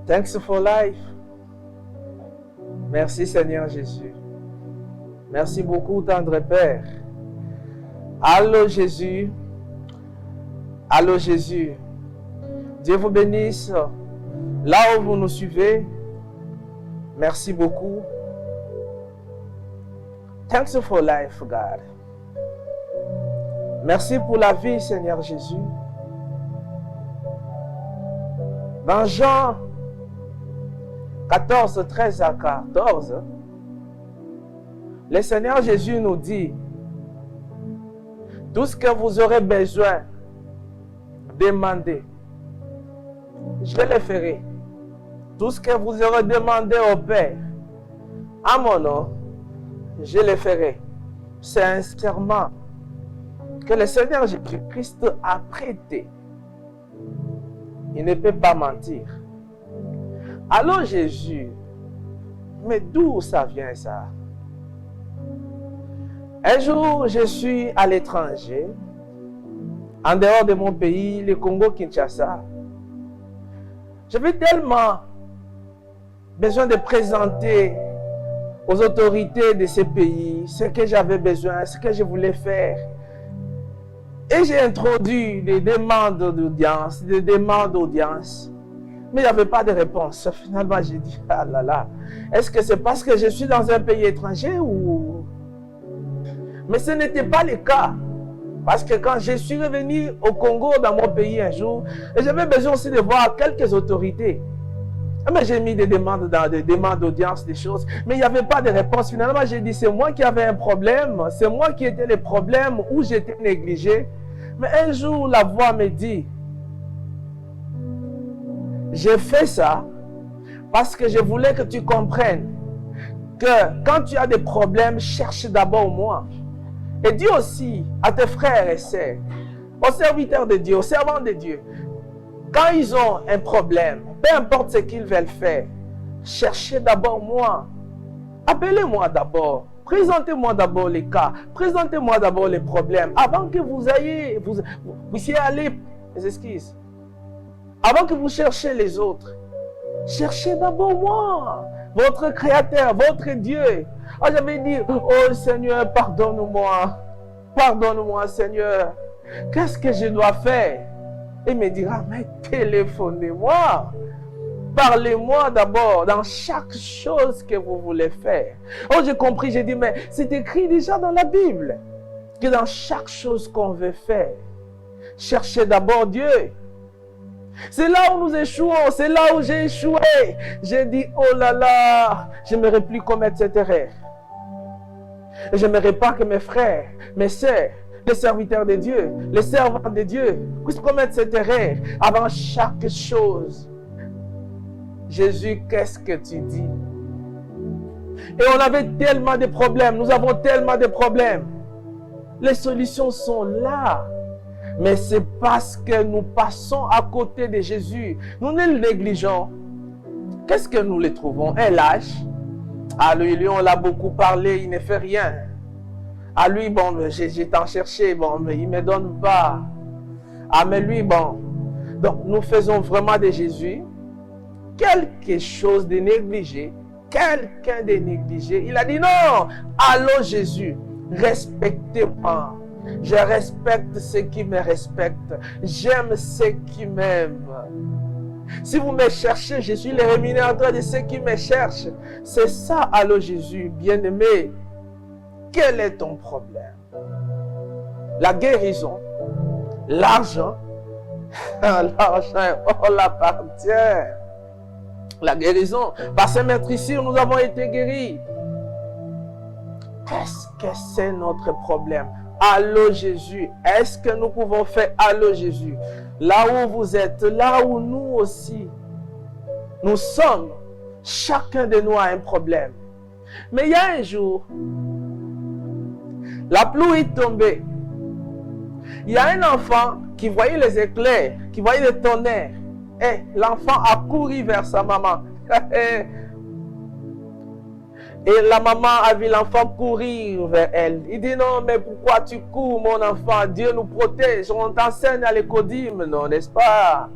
Thanks for life. Merci Seigneur Jésus. Merci beaucoup, tendre Père. Allô Jésus. Allô Jésus. Dieu vous bénisse. Là où vous nous suivez, merci beaucoup. Thanks for life, God. Merci pour la vie, Seigneur Jésus. Dans Jean 14, 13 à 14, le Seigneur Jésus nous dit, tout ce que vous aurez besoin, demandez. Je le ferai. Tout ce que vous aurez demandé au Père, à mon nom, je le ferai. C'est un serment que le Seigneur Jésus-Christ a prêté. Il ne peut pas mentir. Alors Jésus, mais d'où ça vient ça? Un jour, je suis à l'étranger, en dehors de mon pays, le Congo-Kinshasa. J'avais tellement besoin de présenter aux autorités de ce pays ce que j'avais besoin, ce que je voulais faire. Et j'ai introduit des demandes d'audience, Mais il n'y avait pas de réponse. Finalement, j'ai dit, ah là là, est-ce que c'est parce que je suis dans un pays étranger ou... Mais ce n'était pas le cas. Parce que quand je suis revenu au Congo, dans mon pays un jour, et j'avais besoin aussi de voir quelques autorités. Mais j'ai mis des demandes d'audience, des choses, mais il n'y avait pas de réponse. Finalement, j'ai dit, c'est moi qui avais un problème, c'est moi qui étais le problème, où j'étais négligé. Mais un jour, la voix me dit, j'ai fait ça parce que je voulais que tu comprennes que quand tu as des problèmes, cherche d'abord moi. Et dis aussi à tes frères et sœurs, aux serviteurs de Dieu, aux servants de Dieu, quand ils ont un problème, peu importe ce qu'ils veulent faire, cherchez d'abord moi. Appelez-moi d'abord. Présentez-moi d'abord les cas. Présentez-moi d'abord les problèmes. Avant que vous puissiez aller, les excuses. Avant que vous cherchiez les autres. Cherchez d'abord moi. Votre Créateur, votre Dieu. Ah, j'avais dit, oh Seigneur, pardonne-moi. Pardonne-moi, Seigneur. Qu'est-ce que je dois faire? Il me dira, mais téléphonez-moi. Parlez-moi d'abord dans chaque chose que vous voulez faire. Oh, j'ai compris, j'ai dit, mais c'est écrit déjà dans la Bible que dans chaque chose qu'on veut faire, cherchez d'abord Dieu. C'est là où nous échouons, c'est là où j'ai échoué. J'ai dit, oh là là, je n'aimerais plus commettre cette erreur. Et je n'aimerais pas que mes frères, mes sœurs, les serviteurs de Dieu, les servants de Dieu puissent commettre cette erreur avant chaque chose. Jésus, qu'est-ce que tu dis? Et on avait tellement de problèmes, nous avons tellement de problèmes. Les solutions sont là. Mais c'est parce que nous passons à côté de Jésus. Nous le négligeons. Qu'est-ce que nous le trouvons? Un lâche. À lui, on l'a beaucoup parlé, il ne fait rien. À lui, bon, j'ai tant cherché, bon, mais il ne me donne pas. Ah, mais lui, bon. Donc, nous faisons vraiment de Jésus quelque chose de négligé. Quelqu'un de négligé. Il a dit non. Allô Jésus, respectez-moi. Je respecte ceux qui me respectent. J'aime ceux qui m'aiment. Si vous me cherchez, je suis le rémunérateur de ceux qui me cherchent. C'est ça, allô Jésus, bien-aimé. Quel est ton problème? La guérison, l'argent. L'argent, on l'appartient. La guérison, parce que maître ici, nous avons été guéris. Qu'est-ce que c'est notre problème? Allô Jésus, est-ce que nous pouvons faire allô Jésus? Là où vous êtes, là où nous aussi, nous sommes, chacun de nous a un problème. Mais il y a un jour, la pluie est tombée. Il y a un enfant qui voyait les éclairs, qui voyait les tonnerres. Et l'enfant a couru vers sa maman. Et la maman a vu l'enfant courir vers elle. Il dit non, mais pourquoi tu cours, mon enfant? Dieu nous protège. On t'enseigne à l'écodime, non, n'est-ce pas?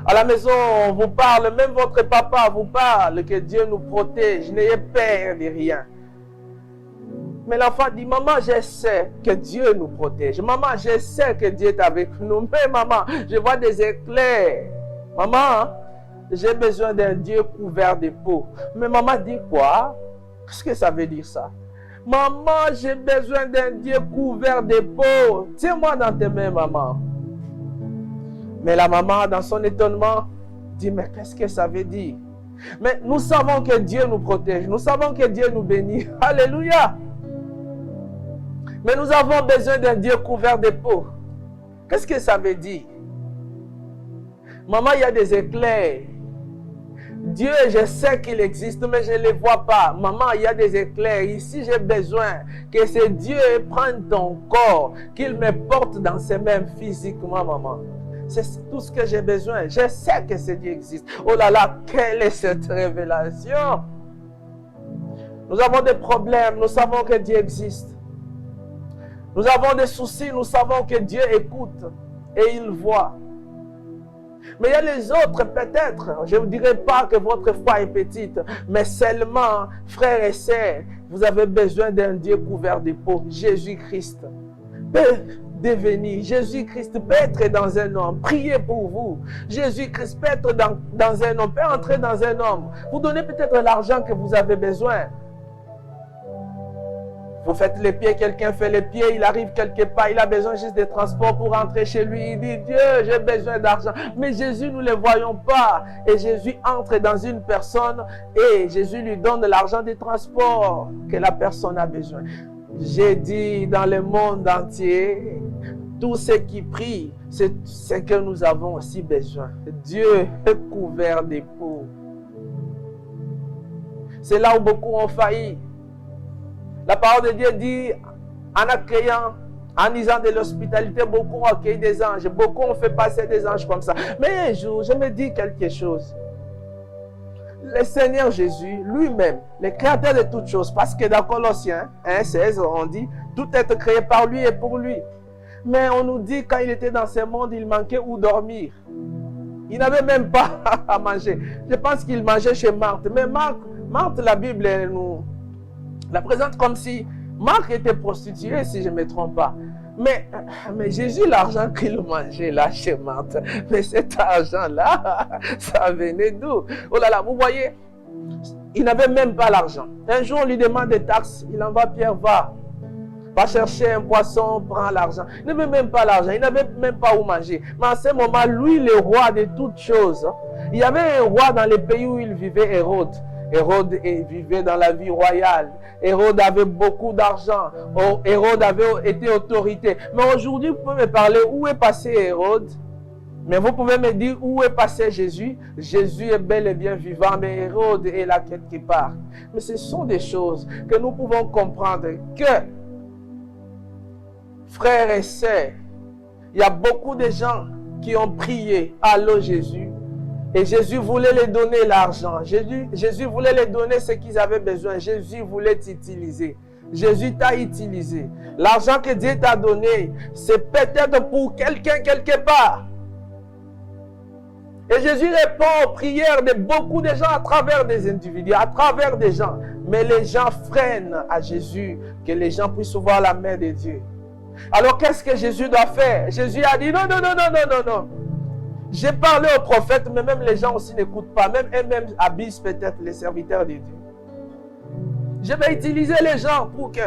À la maison, on vous parle, même votre papa vous parle que Dieu nous protège, n'ayez peur de rien. Mais l'enfant dit, maman, je sais que Dieu nous protège. Maman, je sais que Dieu est avec nous. Mais maman, je vois des éclairs. Maman, j'ai besoin d'un Dieu couvert de peau. Mais maman dit quoi? Qu'est-ce que ça veut dire ça? Maman, j'ai besoin d'un Dieu couvert de peau. Tiens-moi dans tes mains, maman. Mais la maman, dans son étonnement, dit, mais qu'est-ce que ça veut dire? Mais nous savons que Dieu nous protège. Nous savons que Dieu nous bénit. Alléluia. Mais nous avons besoin d'un Dieu couvert de peau. Qu'est-ce que ça veut dire? Maman, il y a des éclairs. Dieu, je sais qu'il existe, mais je ne les vois pas. Maman, il y a des éclairs. Ici, j'ai besoin que ce Dieu prenne ton corps, qu'il me porte dans ses mains physiquement, maman. C'est tout ce que j'ai besoin. Je sais que ce Dieu existe. Oh là là, quelle est cette révélation? Nous avons des problèmes, nous savons que Dieu existe. Nous avons des soucis, nous savons que Dieu écoute et il voit. Mais il y a les autres, peut-être, je ne vous dirai pas que votre foi est petite, mais seulement, frères et sœurs, vous avez besoin d'un Dieu couvert de peau. Jésus-Christ peut devenir, Jésus-Christ peut être dans un homme. Priez pour vous. Jésus-Christ peut être dans un homme, peut entrer dans un homme. Vous donnez peut-être l'argent que vous avez besoin. Vous faites les pieds, quelqu'un fait les pieds, il arrive quelque part, il a besoin juste de transport pour rentrer chez lui. Il dit, Dieu, j'ai besoin d'argent. Mais Jésus, nous ne le voyons pas. Et Jésus entre dans une personne et Jésus lui donne l'argent de transport que la personne a besoin. J'ai dit dans le monde entier, tous ceux qui prient, c'est ce que nous avons aussi besoin. Dieu est couvert de peau. C'est là où beaucoup ont failli. La parole de Dieu dit, en accueillant, en disant de l'hospitalité, beaucoup ont accueilli des anges, beaucoup ont fait passer des anges comme ça. Mais un jour, je me dis quelque chose. Le Seigneur Jésus, lui-même, le créateur de toutes choses, parce que dans Colossiens 1,16, on dit, tout est créé par lui et pour lui. Mais on nous dit, quand il était dans ce monde, il manquait où dormir. Il n'avait même pas à manger. Je pense qu'il mangeait chez Marthe. Mais Marthe, la Bible, elle nous la présente comme si Marc était prostitué, si je ne me trompe pas. Mais Jésus, l'argent qu'il mangeait là chez Marthe, mais cet argent-là, ça venait d'où? Oh là là, vous voyez, il n'avait même pas l'argent. Un jour, on lui demande des taxes, il envoie Pierre, va chercher un poisson, prends l'argent. Il n'avait même pas l'argent, il n'avait même pas où manger. Mais en ce moment, lui, le roi de toutes choses, il y avait un roi dans le pays où il vivait, Hérode. Hérode vivait dans la vie royale. Hérode avait beaucoup d'argent. Hérode avait été autorité. Mais aujourd'hui, vous pouvez me parler où est passé Hérode? Mais vous pouvez me dire où est passé Jésus? Jésus est bel et bien vivant, mais Hérode est là quelque part. Mais ce sont des choses que nous pouvons comprendre que, frères et sœurs, il y a beaucoup de gens qui ont prié, allô Jésus. Et Jésus voulait les donner l'argent. Jésus voulait les donner ce qu'ils avaient besoin. Jésus voulait t'utiliser. Jésus t'a utilisé. L'argent que Dieu t'a donné, c'est peut-être pour quelqu'un quelque part. Et Jésus répond aux prières de beaucoup de gens à travers des individus, à travers des gens. Mais les gens freinent à Jésus, que les gens puissent voir la main de Dieu. Alors qu'est-ce que Jésus doit faire? Jésus a dit non, non, non, non, non, non, non. J'ai parlé aux prophètes, mais même les gens aussi n'écoutent pas. Même eux-mêmes abusent peut-être les serviteurs de Dieu. Je vais utiliser les gens pour que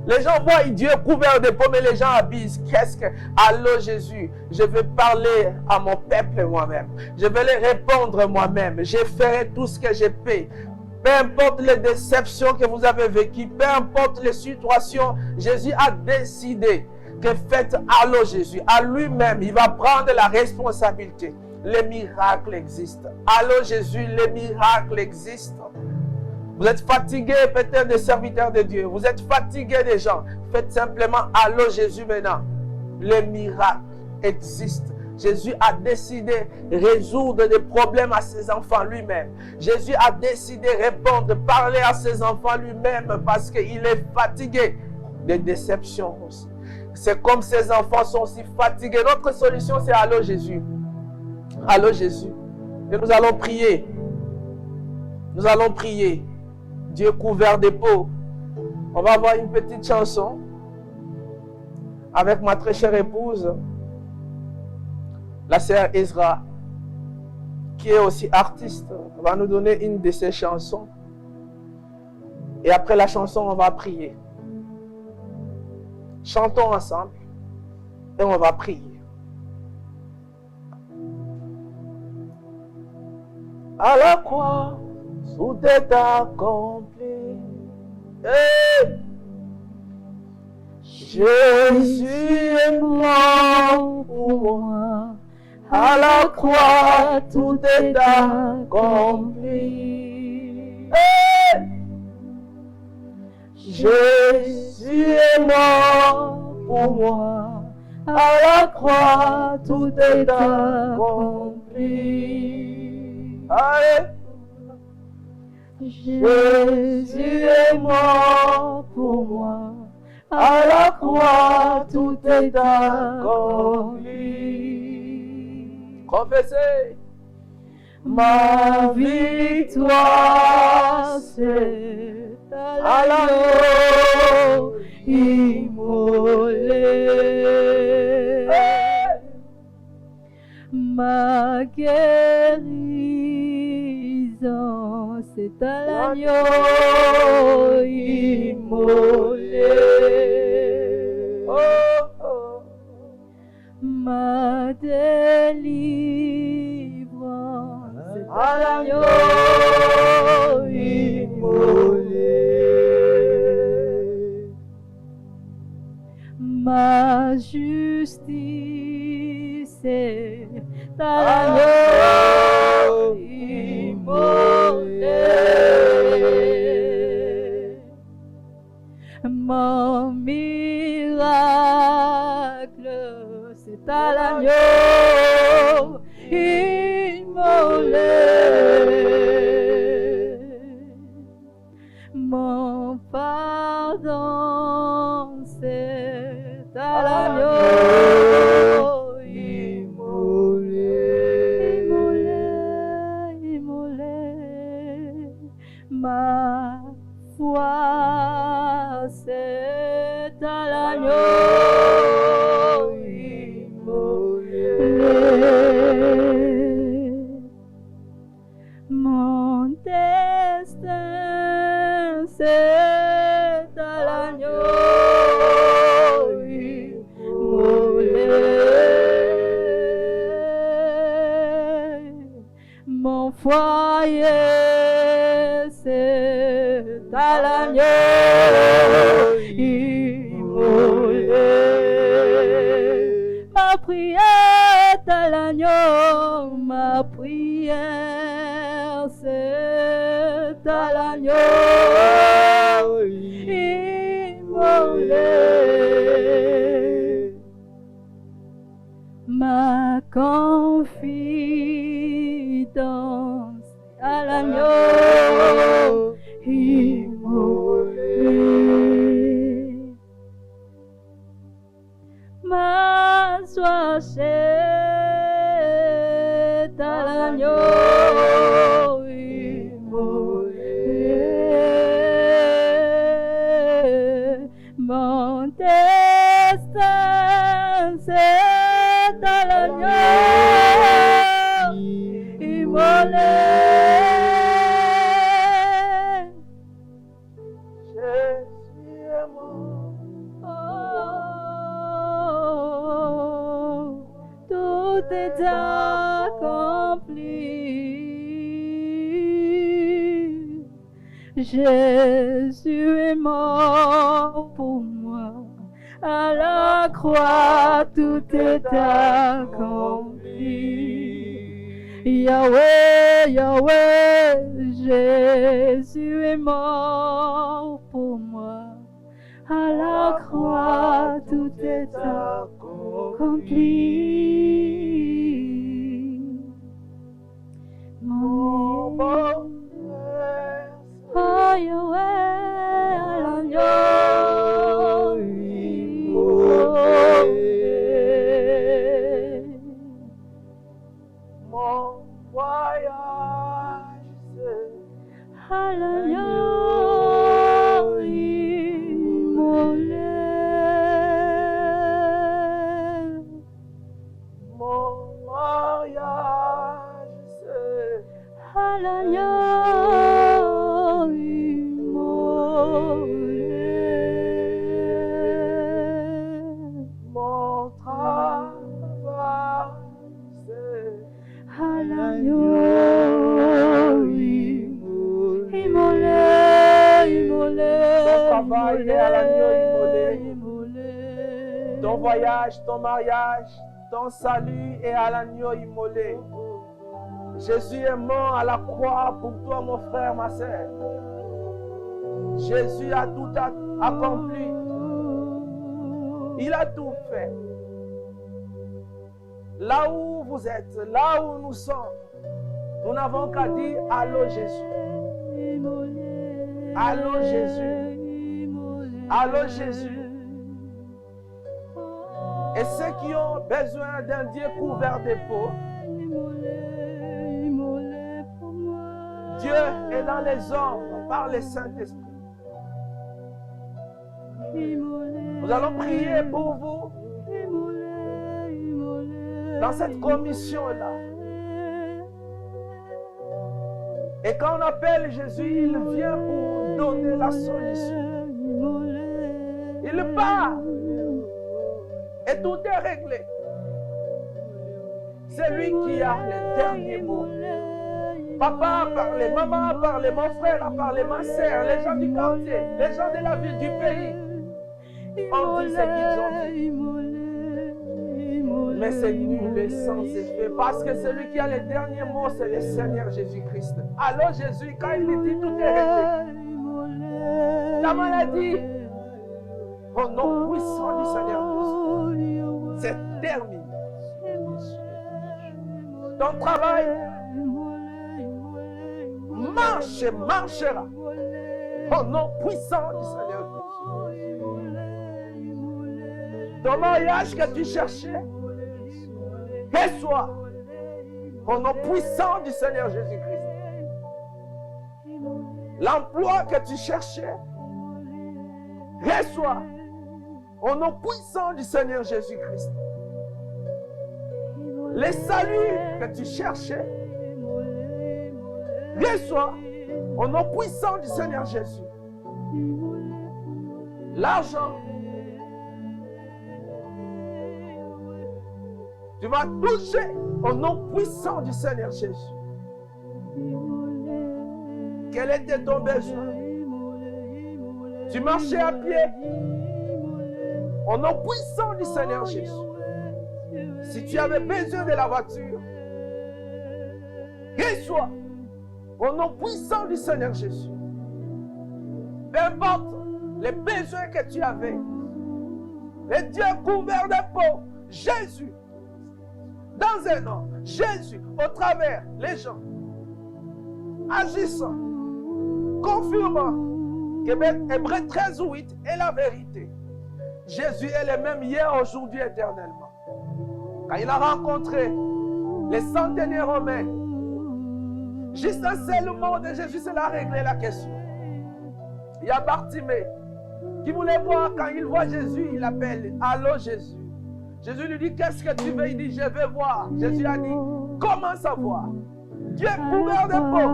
les gens voient Dieu couvert de peau, mais les gens abusent. Qu'est-ce que... Allô Jésus, je vais parler à mon peuple moi-même. Je vais les répondre moi-même. Je ferai tout ce que je peux. Peu importe les déceptions que vous avez vécues, peu importe les situations, Jésus a décidé que faites allô Jésus, à lui-même, il va prendre la responsabilité. Les miracles existent. Allô Jésus, les miracles existent. Vous êtes fatigué peut-être des serviteurs de Dieu. Vous êtes fatigué des gens. Faites simplement allô Jésus maintenant. Les miracles existent. Jésus a décidé de résoudre des problèmes à ses enfants lui-même. Jésus a décidé de répondre, de parler à ses enfants lui-même parce qu'il est fatigué des déceptions aussi. C'est comme ces enfants sont si fatigués. Notre solution, c'est allô Jésus. Allô Jésus. Et nous allons prier. Nous allons prier. Dieu couvert d'épeaux. On va avoir une petite chanson avec ma très chère épouse, la sœur Ezra, qui est aussi artiste, va nous donner une de ses chansons. Et après la chanson, on va prier. Chantons ensemble et on va prier. À la croix, tout est accompli. Hey! Jésus est mort pour moi. À la croix, tout est accompli. Hey! Jésus est mort pour moi. À la croix, tout est accompli. Allez! Jésus est mort pour moi. À la croix, tout est accompli. Confessez. Ma victoire, c'est à l'agneau immolé. Ma guérison, c'est à l'agneau immolé. Oh, oh. Ma délivrance, c'est à l'agneau immolé. Ma justice, c'est à l'agneau immolé. Mon miracle, c'est à l'agneau immolé. Mon pardon, c'est à l'agneau immolé. Immolé. Ma foi, c'est à l'agneau immolé. Mon destin, c'est à l'agneau immolé. Mon foyer, c'est à l'agneau immolé. Ma prière est à l'agneau, ma prière, c'est à l'agneau immolé. Ma confidence à l'agneau immolé. Ma joie, c'est à l'agneau immolé. Mon destin, c'est à l'agneau immolé. Jésus est mort. Oh, tout est accompli. Jésus est mort pour moi. À la croix, tout est accompli. Yahweh, Yahweh, Jésus est mort pour moi. À la croix, tout est accompli. Mon bonheur, oh Yahweh, à l'agneau immolé. Mon voyage à l'agneau immolé. Mon mariage, c'est À l'agneau immolé. mon travail, c'est À l'agneau immolé, immolé. Ton travail est à l'agneau immolé. immolé. ton voyage, ton mariage, ton salut est à l'agneau immolé. Jésus est mort à la croix pour toi, mon frère, ma sœur. Jésus a tout accompli. Il a tout fait. Là où vous êtes, là où nous sommes, nous n'avons qu'à dire allô Jésus. Allô Jésus. Allô Jésus. Et ceux qui ont besoin d'un Dieu couvert d'épaule, Dieu est dans les hommes par le Saint-Esprit. Nous allons prier pour vous dans cette commission-là. Et quand on appelle Jésus, il vient pour donner la solution. Il part et tout est réglé. C'est lui qui a le dernier mot. Papa a parlé, maman a parlé, mon frère a parlé, ma soeur, les gens du quartier, les gens de la ville, du pays ont dit ce qu'ils ont dit. Mais c'est nul et sans effet parce que celui qui a le dernier mot, c'est le Seigneur Jésus-Christ. Alors Jésus, quand il dit tout est réglé, la maladie, au nom puissant du Seigneur Jésus, c'est terminé. Ton travail marche et marchera au nom puissant du Seigneur Jésus. Ton mariage que tu cherchais, reçois au nom puissant du Seigneur Jésus-Christ. L'emploi que tu cherchais, reçois au nom puissant du Seigneur Jésus-Christ. Les saluts que tu cherchais, reçois au nom puissant du Seigneur Jésus. L'argent, tu vas toucher au nom puissant du Seigneur Jésus. Quel était ton besoin? Tu marchais à pied au nom puissant du Seigneur Jésus. Si tu avais besoin de la voiture, reçois au nom puissant du Seigneur Jésus. Peu importe les besoins que tu avais, le Dieu couvert de peau, Jésus, dans un nom, Jésus, au travers les gens, agissant, confirmant que Hébreux 13:8 est la vérité. Jésus est le même hier, aujourd'hui, éternellement. Quand il a rencontré les centenaires romains, juste un seul mot de Jésus, c'est a réglé la question. Il y a Bartimée qui voulait voir, quand il voit Jésus, il appelle « Allô Jésus ». Jésus lui dit « Qu'est-ce que tu veux ?» Il dit « Je veux voir ». Jésus a dit « Comment savoir ?» Dieu est couvert de peau.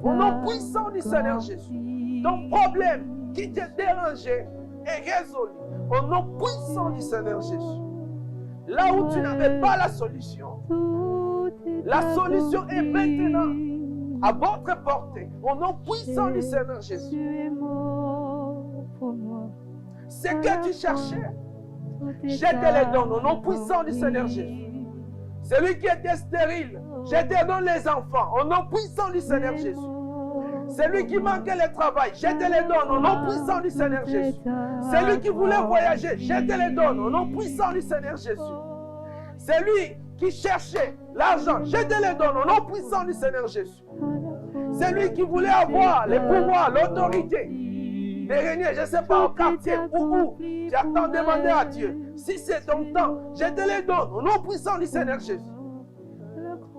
Au nom puissant du Seigneur Jésus. Ton problème qui te dérangeait est résolu. Au nom puissant du Seigneur Jésus. Là où tu n'avais pas la solution est maintenant à votre portée. Au nom puissant du Seigneur Jésus. Ce que tu cherchais, je te le donne au nom puissant du Seigneur Jésus. Celui qui était stérile, je te donne les enfants au nom puissant du Seigneur Jésus. Celui qui manquait le travail, je te le donne au nom puissant du Seigneur Jésus. Celui qui voulait voyager, je te le donne au nom puissant du Seigneur Jésus. Celui qui cherchait l'argent, je te le donne au nom puissant du Seigneur Jésus. Celui qui voulait avoir le pouvoir, l'autorité, de régner, je ne sais pas, au quartier ou où, tu as tant demandé à Dieu. Si c'est ton temps, je te le donne au nom puissant du Seigneur Jésus.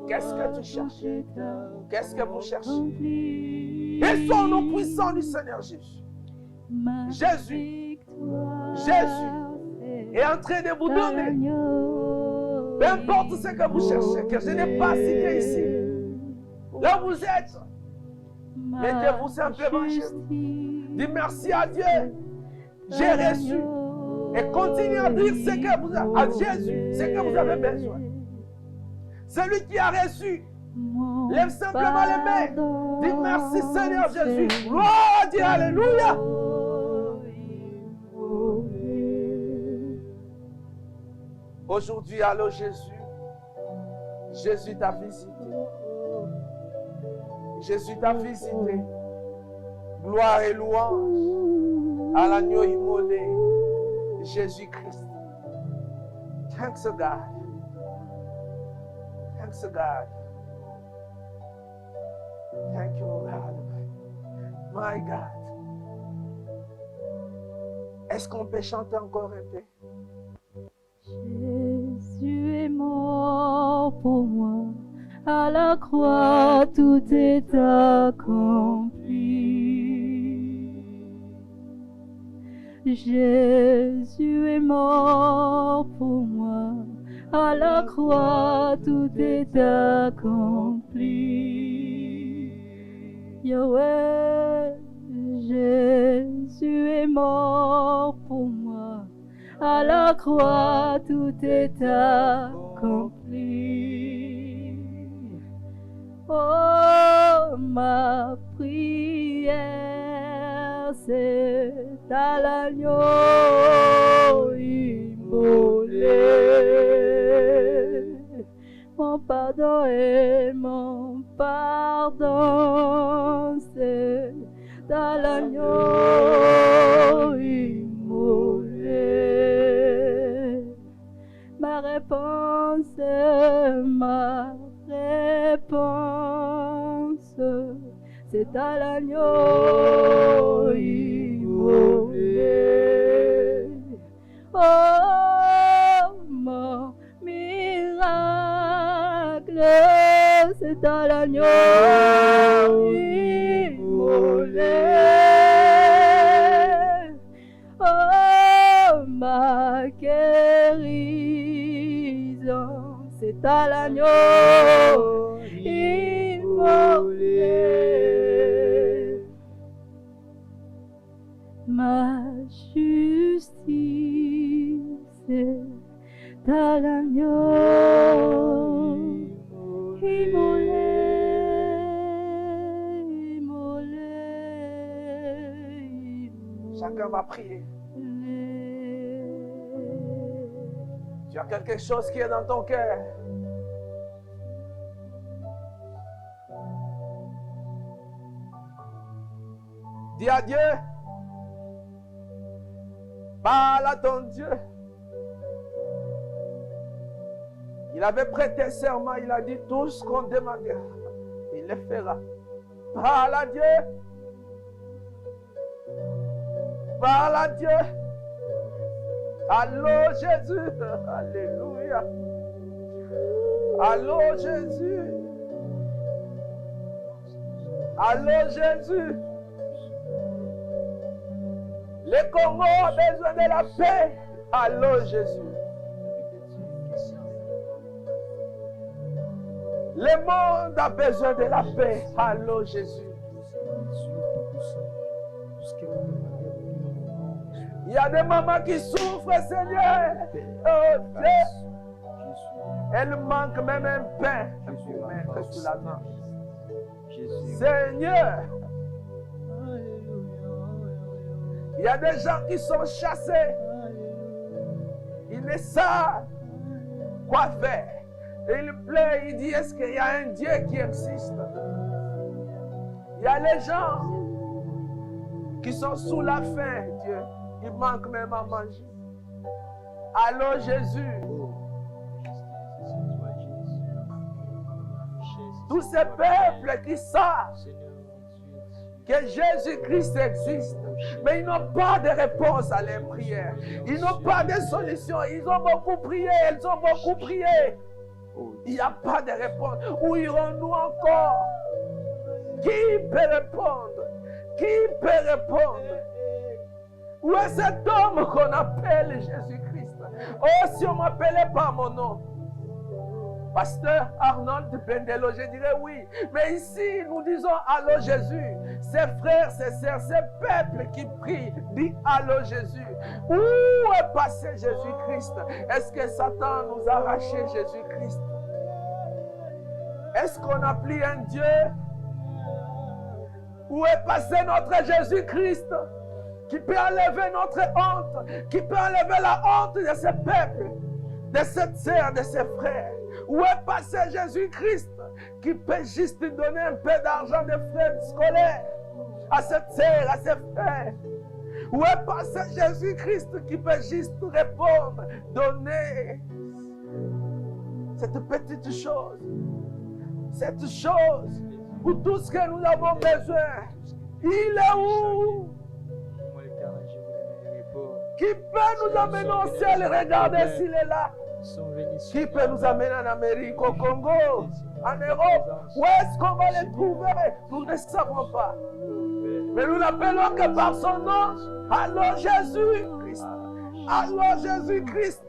Qu'est-ce que tu cherches? Qu'est-ce que vous cherchez? accompli. Et son nom puissant du Seigneur Jésus. Ma Jésus victoire est en train de vous est donner. l'agneau. Peu importe ce que vous cherchez, que je n'ai pas cité ici. Là où vous êtes, mettez-vous simplement chez vous. Dites merci à Dieu. J'ai reçu. Et continuez à dire ce que vous avez, à Jésus, ce que vous avez besoin. Celui qui a reçu, lève simplement les mains. Dis merci Seigneur Jésus. Gloire à Dieu, alléluia. Aujourd'hui, allô Jésus. Jésus t'a visité. Jésus t'a visité. Gloire et louange à l'agneau immolé, Jésus-Christ. Thanks God. Thanks God. Thank you, God. My God. Est-ce qu'on peut chanter encore un peu? Jésus est mort pour moi, à la croix tout est accompli. Jésus est mort pour moi, à la croix tout est accompli. Yahweh, Jésus est mort pour moi, à la croix tout est accompli. Oh, ma prière, c'est à l'agneau immolé. Mon pardon et mon pardon, c'est à l'agneau immolé. Ma réponse, c'est à l'agneau immolé. Oh, mon miracle, c'est à l'agneau immolé. Oh, ma guérison, c'est à l'agneau immolé. Ma justice, c'est à l'agneau immolé. Chacun va prier. Tu as quelque chose qui est dans ton cœur. Dis à Dieu. Parle à ton Dieu. Il avait prêté serment, il a dit tout ce qu'on demandera, il le fera. Parle à Dieu. Parle à Dieu. Allô Jésus. Alléluia. Allô Jésus. Allô Jésus. Le Congo a besoin de la paix. Allô Jésus. Le monde a besoin de la paix. Allô Jésus. Il y a des mamans qui souffrent, Seigneur. Oh Dieu. Elles manquent même un pain pour mettre sous la main. Seigneur. Il y a des gens qui sont chassés. Ils ne savent quoi faire. Et il pleure, il dit, est-ce qu'il y a un Dieu qui existe? Il y a les gens qui sont sous la faim, Dieu. Ils manquent même à manger. Allô Jésus. Tous ces peuples qui savent que Jésus-Christ existe, mais ils n'ont pas de réponse à leurs prières. Ils n'ont pas de solution. Ils ont beaucoup prié, elles ont beaucoup prié. Il n'y a pas de réponse. Où irons-nous encore? Qui peut répondre? Qui peut répondre? Où est cet homme qu'on appelle Jésus-Christ? Oh, si on ne m'appelait pas mon nom, Pasteur Arnold Bendelo, je dirais oui. Mais ici, nous disons allô Jésus. Ces frères, ces sœurs, ces peuples qui prient, disent allô Jésus. Où est passé Jésus-Christ? Est-ce que Satan nous a arraché Jésus-Christ? Est-ce qu'on a pris un Dieu? Où est passé notre Jésus-Christ? Qui peut enlever notre honte, qui peut enlever la honte de ce peuple, de cette sœur, de ces frères. Où est passé Jésus-Christ qui peut juste donner un peu d'argent de frais scolaires à cette sœur, à ses frères? Où est passé Jésus-Christ qui peut juste répondre, donner cette petite chose, cette chose pour tout ce que nous avons besoin? Il est où? Qui peut nous amener au ciel? Regardez s'il est là. Qui peut nous amener en Amérique, au Congo, en Europe? Où est-ce qu'on va les trouver? Nous ne savons pas. Mais nous n'appelons que par son nom. Allô Jésus-Christ. Allô Jésus-Christ.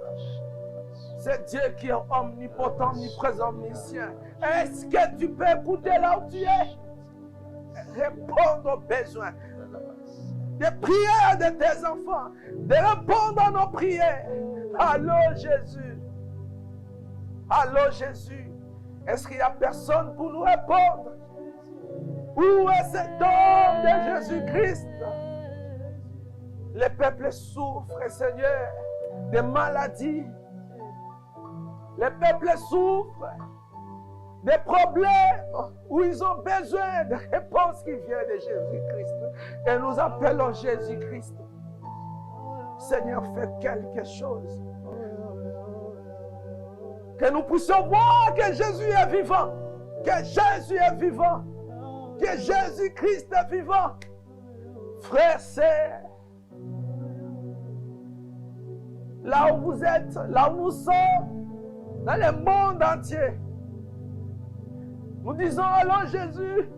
C'est Dieu qui est omnipotent, omniprésent, omniscient. Est-ce que tu peux écouter là où tu es? Répondre aux besoins. Des prières de tes enfants, de répondre à nos prières. Allô Jésus. Allô Jésus. Est-ce qu'il n'y a personne pour nous répondre? Où est cet homme de Jésus-Christ? Les peuples souffrent, Seigneur, de maladies. Les peuples souffrent des problèmes où ils ont besoin de réponses qui viennent de Jésus-Christ. Et nous appelons Jésus-Christ. Seigneur, fais quelque chose. Que nous puissions voir que Jésus est vivant. Que Jésus est vivant. Que Jésus-Christ est vivant. Frères, sœurs, là où vous êtes, là où nous sommes, dans le monde entier, nous disons allô Jésus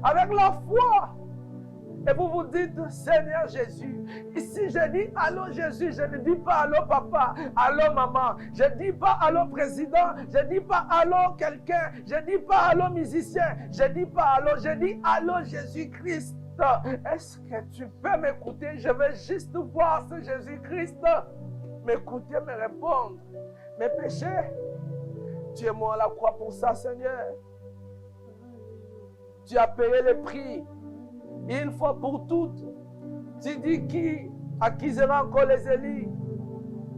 avec la foi. Et vous vous dites, Seigneur Jésus, ici je dis allô Jésus, je ne dis pas allô papa, allô maman, je ne dis pas allô président, je ne dis pas allô quelqu'un, je ne dis pas allô musicien, je ne dis pas allô, je dis allô Jésus-Christ. Est-ce que tu peux m'écouter? Je veux juste voir ce Jésus-Christ m'écouter, me répondre. Mes péchés, tu es mort à la croix pour ça, Seigneur. Tu as payé le prix, une fois pour toutes. Tu dis qui accusera encore les élus?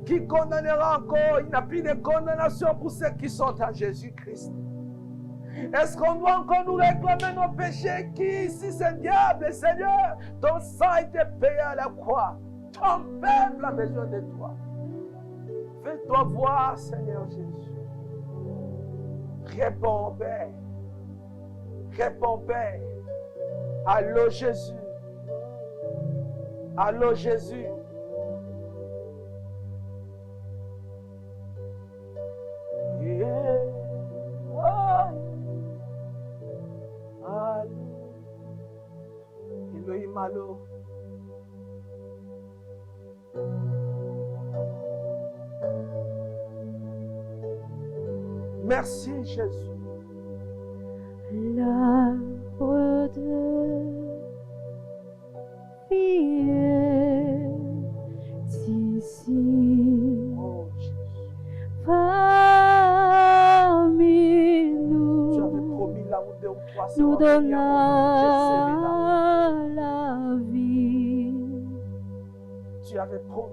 Qui condamnera encore? Il n'y a plus de condamnation pour ceux qui sont en Jésus-Christ. Est-ce qu'on doit encore nous réclamer nos péchés? Qui ici, c'est le diable, Seigneur? Ton sang a été payé à la croix. Ton peuple a besoin de toi. Fais-toi voir, Seigneur Jésus. Réponds, Père. Réponds, Père. Allô, Jésus. Allô, Jésus. Yeah. Oh. Allô. Elohim, allô. Merci, Jésus. L'arbre de vie est ici, Oh, Jésus. parmi nous. Tu avais promis là où 2 ou 3 Nous seront réunis donna en mon nom. la vie. Tu avais promis.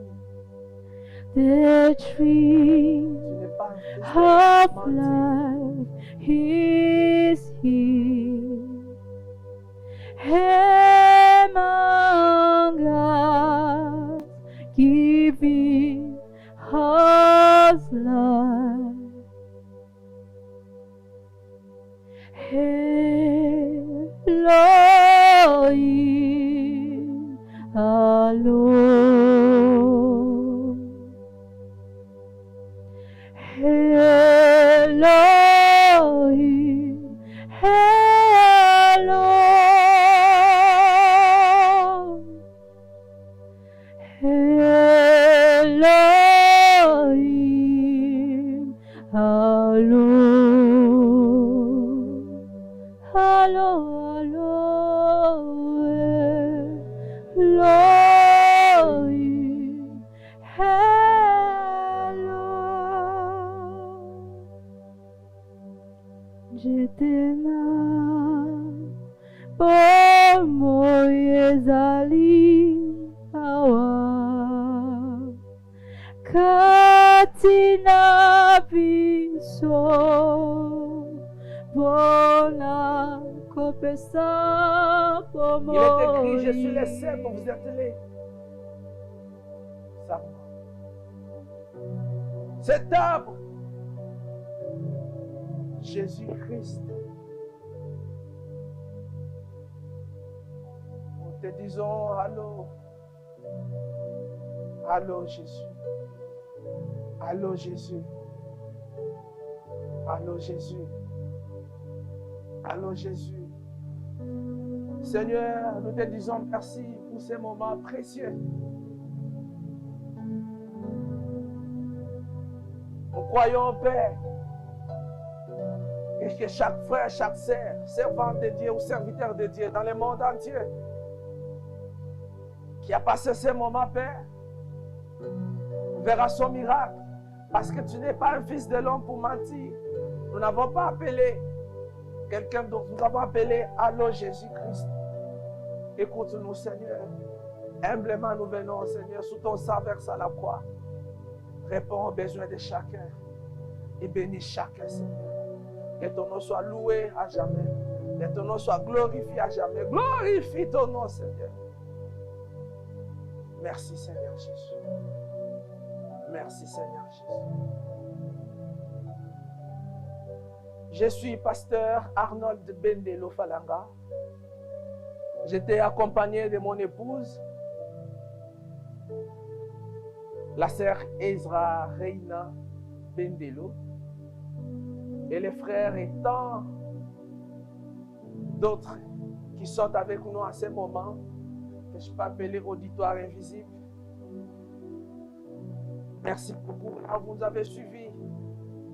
The tree Tu n'es pas of un fils de life is here among us, giving us life. Elohim, alone. Elohim. J'étais là pour Moïse Ali Awa Katina Piso Bona Kopesa pour Il est écrit, je suis laissé pour vous atteler. Cet arbre, Jésus-Christ. Nous te disons allô. Allô Jésus. Allô Jésus. Allô Jésus. Allô Jésus. Seigneur, nous te disons merci pour ces moments précieux. Nous croyons, Père, que chaque frère, chaque sœur, servant de Dieu ou serviteur de Dieu dans le monde entier, qui a passé ce moment, Père, verra son miracle. Parce que tu n'es pas un fils de l'homme pour mentir. Nous n'avons pas appelé quelqu'un d'autre. Nous avons appelé allô Jésus-Christ. Écoute-nous, Seigneur. Humblement, nous venons, Seigneur, sous ton sang versé à la croix. Réponds aux besoins de chacun. Et bénis chacun, Seigneur. Que ton nom soit loué à jamais. Que ton nom soit glorifié à jamais. Glorifie ton nom, Seigneur. Merci, Seigneur Jésus. Merci, Seigneur Jésus. Je suis pasteur Arnold Bendelo Falanga. J'étais accompagné de mon épouse, la sœur Ezra Reina Bendelo, et les frères et tant d'autres qui sont avec nous à ce moment, que je peux appeler auditoire invisible. Merci beaucoup, car vous avez suivi.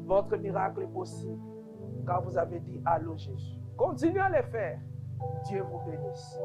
Votre miracle est possible, car vous avez dit allô Jésus. Continuez à le faire. Dieu vous bénisse.